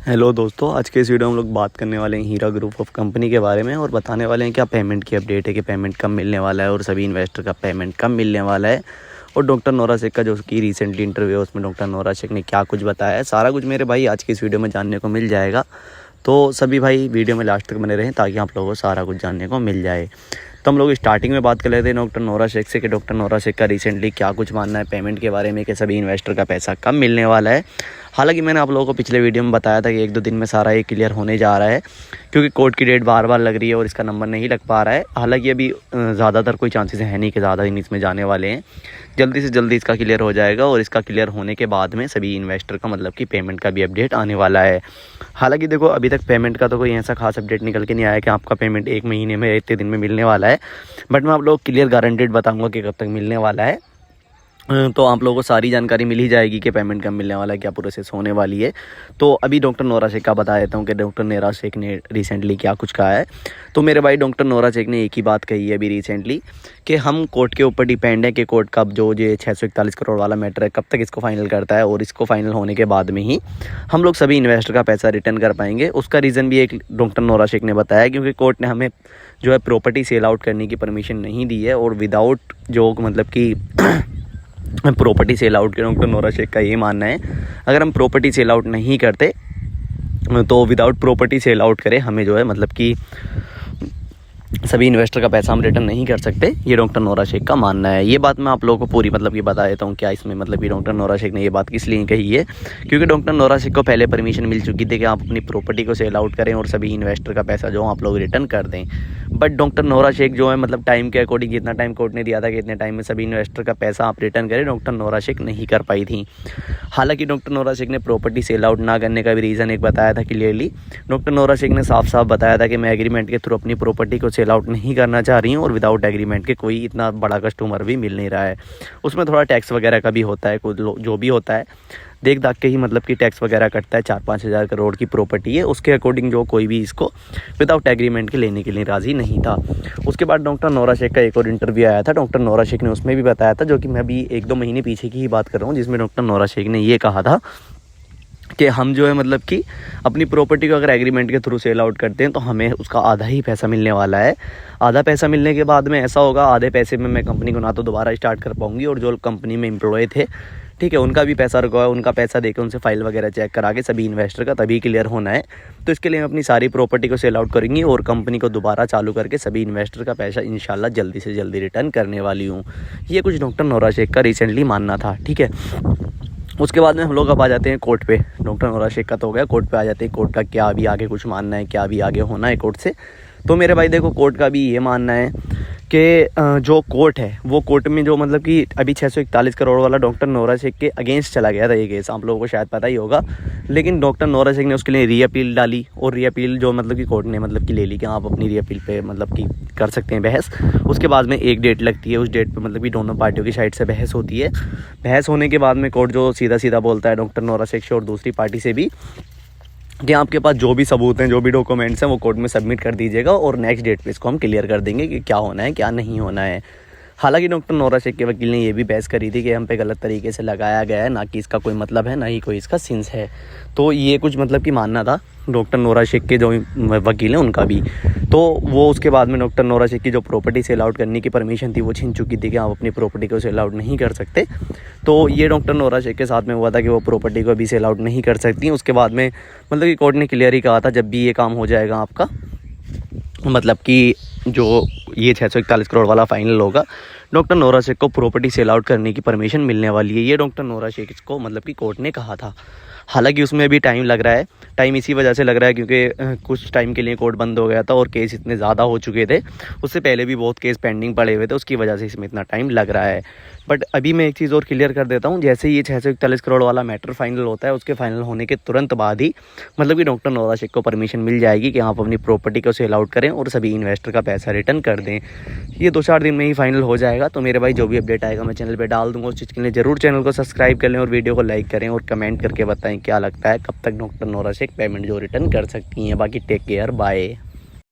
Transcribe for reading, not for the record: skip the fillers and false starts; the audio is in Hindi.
हेलो दोस्तों, आज के इस वीडियो में हम लोग बात करने वाले हैं हीरा ग्रुप ऑफ कंपनी के बारे में और बताने वाले हैं क्या पेमेंट की अपडेट है कि पेमेंट कब मिलने वाला है और सभी इन्वेस्टर का पेमेंट कब मिलने वाला है। और डॉक्टर नोरा शेख का जो कि रिसेंटली इंटरव्यू है उसमें डॉक्टर नोरा शेख ने क्या कुछ बताया है, सारा कुछ मेरे भाई आज की इस वीडियो में जानने को मिल जाएगा। तो सभी भाई वीडियो में लास्ट तक बने रहें ताकि आप लोगों को सारा कुछ जानने को मिल जाए। तो हम लोग स्टार्टिंग में बात कर लेते हैं डॉक्टर नोरा शेख से कि डॉक्टर नोरा शेख का रिसेंटली क्या कुछ मानना है पेमेंट के बारे में कि सभी इन्वेस्टर का पैसा कब मिलने वाला है। हालांकि मैंने आप लोगों को पिछले वीडियो में बताया था कि 1-2 दिन में सारा ये क्लियर होने जा रहा है, क्योंकि कोर्ट की डेट बार बार लग रही है और इसका नंबर नहीं लग पा रहा है। हालांकि अभी ज़्यादातर कोई चांसेस है नहीं कि ज़्यादा दिन इसमें जाने वाले हैं। जल्दी से जल्दी इसका क्लियर हो जाएगा और इसका क्लियर होने के बाद में सभी इन्वेस्टर का मतलब कि पेमेंट का भी अपडेट आने वाला है। हालांकि देखो अभी तक पेमेंट का तो कोई ऐसा खास अपडेट निकल के नहीं आया कि आपका पेमेंट 1 महीने में इतने दिन में मिलने वाला है, बट मैं आप लोग क्लियर गारंटेड बताऊंगा कि कब तक मिलने वाला है। तो आप लोगों को सारी जानकारी मिल ही जाएगी कि पेमेंट कब मिलने वाला है, क्या प्रोसेस होने वाली है। तो अभी डॉक्टर नोरा शेख का बता देता हूँ कि डॉक्टर नोरा शेख ने रिसेंटली क्या कुछ कहा है। तो मेरे भाई डॉक्टर नोरा शेख ने एक ही बात कही है अभी रिसेंटली कि हम कोर्ट के ऊपर डिपेंड है कि कोर्ट का जो ये 641 करोड़ वाला मैटर है कब तक इसको फाइनल करता है, और इसको फाइनल होने के बाद में ही हम लोग सभी इन्वेस्टर का पैसा रिटर्न कर पाएंगे। उसका रीज़न भी एक डॉक्टर नोरा शेख ने बताया, क्योंकि कोर्ट ने हमें जो है प्रॉपर्टी सेल आउट करने की परमिशन नहीं दी है, और विदाउट जो मतलब कि प्रॉपर्टी सेल आउट के डॉक्टर नोरा शेख का ये मानना है अगर हम प्रॉपर्टी सेल आउट नहीं करते तो विदाउट प्रॉपर्टी सेल आउट करें हमें जो है मतलब कि सभी इन्वेस्टर का पैसा हम रिटर्न नहीं कर सकते। ये डॉक्टर नोरा शेख का मानना है। ये बात मैं आप लोगों को पूरी मतलब कि बता देता हूँ क्या इसमें मतलब कि डॉक्टर नोरा शेख ने ये बात किस लिए कही है, क्योंकि डॉक्टर नोरा शेख को पहले परमिशन मिल चुकी थी कि आप अपनी प्रॉपर्टी को सेल आउट करें और सभी इन्वेस्टर का पैसा जो आप लोग रिटर्न कर दें। बट डॉक्टर नोरा शेख जो है मतलब टाइम के अकॉर्डिंग जितना टाइम कोर्ट ने दिया था कि इतने टाइम में सभी इन्वेस्टर का पैसा आप रिटर्न करें, डॉक्टर नोरा शेख नहीं कर पाई थी। हालांकि डॉक्टर नोरा शेख ने प्रॉपर्टी सेल आउट ना करने का भी रीज़न एक बताया था क्लियरली। डॉक्टर नोरा शेख ने साफ साफ बताया था कि मैं एग्रीमेंट के थ्रू अपनी प्रॉपर्टी को सेल आउट नहीं करना चाह रही हूँ और विदाउट एग्रीमेंट के कोई इतना बड़ा कस्टमर भी मिल नहीं रहा है। उसमें थोड़ा टैक्स वगैरह का भी होता है, जो भी होता है देख दाख के ही मतलब कि टैक्स वगैरह कटता है। 4-5 हज़ार करोड़ की प्रॉपर्टी है, उसके अकॉर्डिंग जो कोई भी इसको विदाउट एग्रीमेंट के लेने के लिए राज़ी नहीं था। उसके बाद डॉक्टर नोरा शेख का एक और इंटरव्यू आया था, डॉक्टर नोरा शेख ने उसमें भी बताया था, जो कि मैं अभी 1-2 महीने पीछे की ही बात कर रहा हूँ, जिसमें डॉक्टर नोरा शेख ने ये कहा था कि हम जो है मतलब कि अपनी प्रॉपर्टी को अगर एग्रीमेंट के थ्रू सेल आउट करते हैं तो हमें उसका आधा ही पैसा मिलने वाला है। आधा पैसा मिलने के बाद में ऐसा होगा, आधे पैसे में मैं कंपनी को ना तो दोबारा स्टार्ट कर पाऊंगी, और जो कंपनी में एम्प्लॉय थे ठीक है उनका भी पैसा रुका है, उनका पैसा देकर उनसे फाइल वगैरह चेक करा के सभी इन्वेस्टर का तभी क्लियर होना है। तो इसके लिए मैं अपनी सारी प्रॉपर्टी को सेल आउट करूँगी और कंपनी को दोबारा चालू करके सभी इन्वेस्टर का पैसा इंशाल्लाह जल्दी से जल्दी रिटर्न करने वाली हूँ। ये कुछ डॉक्टर नोरा शेख का रिसेंटली मानना था, ठीक है। उसके बाद में हम लोग अब आ जाते हैं कोर्ट पे। डॉक्टर नोरा शेख का तो हो गया, कोर्ट पे आ जाते हैं। कोर्ट का क्या अभी आगे कुछ मानना है, क्या अभी आगे होना है कोर्ट से। तो मेरे भाई देखो कोर्ट का भी ये मानना है कि जो कोर्ट है वो कोर्ट में जो मतलब कि अभी 641 करोड़ वाला डॉक्टर नोरा शेख के अगेंस्ट चला गया था ये केस, आप लोगों को शायद पता ही होगा। लेकिन डॉक्टर नोरा शेख ने उसके लिए री अपील डाली, और री अपील जो मतलब कि कोर्ट ने मतलब कि ले ली कि आप अपनी री अपील पे मतलब कि कर सकते हैं बहस। उसके बाद में एक डेट लगती है, उस डेट पे मतलब कि दोनों पार्टियों की साइड से बहस होती है। बहस होने के बाद में कोर्ट जो सीधा सीधा बोलता है डॉक्टर नोरा शेख से और दूसरी पार्टी से भी कि आपके पास जो भी सबूत हैं, जो भी डॉक्यूमेंट्स हैं वो कोर्ट में सबमिट कर दीजिएगा और नेक्स्ट डेट पे इसको हम क्लियर कर देंगे कि क्या होना है क्या नहीं होना है। हालांकि डॉक्टर नोरा शेख के वकील ने ये भी बहस करी थी कि हम पे गलत तरीके से लगाया गया है, ना कि इसका कोई मतलब है, ना ही कोई इसका सिंस है। तो ये कुछ मतलब कि मानना था डॉक्टर नोरा शेख के जो वकील हैं उनका भी। तो वो उसके बाद में डॉक्टर नोरा शेख की जो प्रॉपर्टी सेल आउट करने की परमिशन थी वो छीन चुकी थी कि आप अपनी प्रॉपर्टी को सेल आउट नहीं कर सकते। तो ये डॉक्टर नोरा शेख के साथ में हुआ था कि वो प्रॉपर्टी को अभी सेल आउट नहीं कर सकती। उसके बाद में मतलब कि कोर्ट ने क्लियर ही कहा था जब भी ये काम हो जाएगा आपका मतलब कि जो ये 641 करोड़ वाला फाइनल होगा, डॉक्टर नोरा शेख को प्रॉपर्टी सेल आउट करने की परमिशन मिलने वाली है। ये डॉक्टर नोरा शेख को मतलब कि कोर्ट ने कहा था। हालांकि उसमें अभी टाइम लग रहा है, टाइम इसी वजह से लग रहा है क्योंकि कुछ टाइम के लिए कोर्ट बंद हो गया था और केस इतने ज़्यादा हो चुके थे, उससे पहले भी बहुत केस पेंडिंग पड़े हुए थे, उसकी वजह से इसमें इतना टाइम लग रहा है। बट अभी मैं एक चीज़ और क्लियर कर देता हूँ, जैसे ये 641 करोड़ वाला मैटर फाइनल होता है उसके फाइनल होने के तुरंत बाद ही मतलब कि डॉक्टर नोरा शेख को परमिशन मिल जाएगी कि आप अपनी प्रॉपर्टी को सेल आउट करें और सभी इन्वेस्टर का पैसा रिटर्न कर दें। ये 2-4 दिन में ही फाइनल हो जाएगा। तो मेरे भाई जो भी अपडेट आएगा मैं चैनल पे डाल दूंगा, उस चीज़ के लिए ज़रूर चैनल को सब्सक्राइब कर लें और वीडियो को लाइक करें और कमेंट करके बताएं क्या लगता है कब तक डॉक्टर नोरा शेख पेमेंट जो रिटर्न कर सकती हैं। बाकी टेक केयर, बाय।